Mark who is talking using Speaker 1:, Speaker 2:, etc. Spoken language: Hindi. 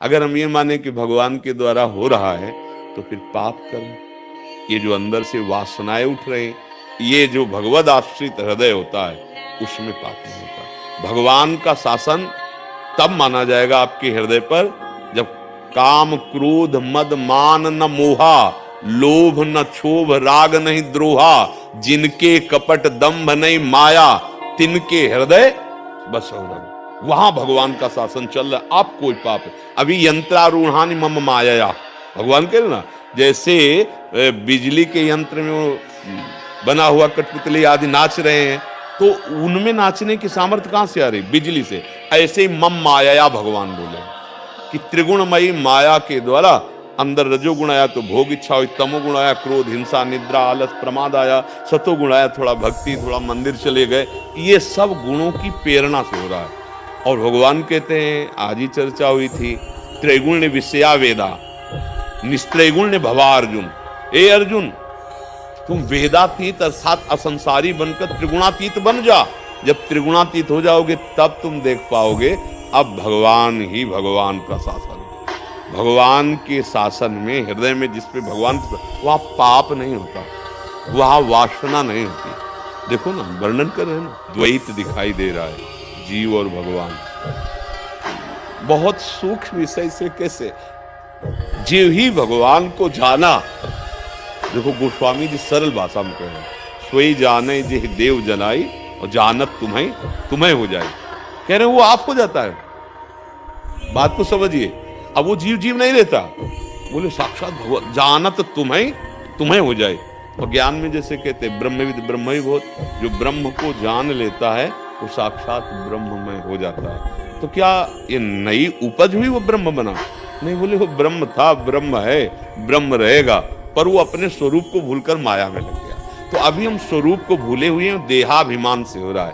Speaker 1: अगर हम ये माने कि भगवान के द्वारा हो रहा है तो फिर पाप कर्म, ये जो अंदर से वासनाएं उठ रहे हैं, ये जो भगवद आश्रित हृदय होता है उसमें पाप नहीं होता। भगवान का शासन तब माना जाएगा आपके हृदय पर जब काम क्रोध मद मान न मोहा, लोभ न क्षोभ राग नहीं द्रोहा, जिनके कपट दंभ नहीं माया, तिनके हृदय बस हो रहा। वहां भगवान का शासन चल रहा है। आप कोई पाप है। अभी यंत्रारूढ़ानि मम माया, भगवान कह रहे ना, जैसे बिजली के यंत्र में वो बना हुआ कठपुतली आदि नाच रहे हैं, तो उनमें नाचने की सामर्थ्य कहां से आ रही? बिजली से। ऐसे ही मम माया भगवान बोले कि त्रिगुणमयी माया के द्वारा अंदर रजोगुण आया तो भोग इच्छा हुई, तमोगुण आया क्रोध हिंसा निद्रा आलस प्रमाद आया, सतोगुण आया थोड़ा भक्ति, थोड़ा मंदिर चले गए। ये सब गुणों की प्रेरणा से हो रहा है। और भगवान कहते हैं, आज ही चर्चा हुई थी, त्रैगुण ने विषया वेदा, निस्त्रैगुण ने भवा अर्जुन। ए अर्जुन, तुम वेदातीत अर्थात असंसारी बनकर त्रिगुणातीत बन जा। जब त्रिगुणातीत हो जाओगे तब तुम देख पाओगे अब भगवान ही भगवान का शासन। भगवान के शासन में हृदय में जिस पे भगवान, वहां पाप नहीं होता, वहां वासना नहीं होती। देखो ना, वर्णन कर रहे हैं ना, द्वैत दिखाई दे रहा है जीव और भगवान। बहुत सूक्ष्म विषय से कैसे जीव ही भगवान को जाना। देखो गोस्वामी जी सरल भाषा में कह रहे हैं, सोई जाने जे देव जनाई और जानत तुम्हें हो जाए। कह रहे हैं वो आप हो जाता है। बात को समझिए। अब वो जीव नहीं रहता, बोले साक्षात भगवान जानत तुम्हें हो जाए। और ज्ञान में जैसे कहते हैं ब्रह्मविद ब्रह्मविभूत, जो ब्रह्म को जान लेता है वो साक्षात ब्रह्ममय हो जाता है। तो क्या ये नई उपज हुई वो ब्रह्म बना? नहीं, बोले वो ब्रह्म था, ब्रह्म है, ब्रह्म रहेगा, पर वो अपने स्वरूप को भूलकर माया में लग गया। तो अभी हम स्वरूप को भूले हुए हैं, देहाभिमान से हो रहा है।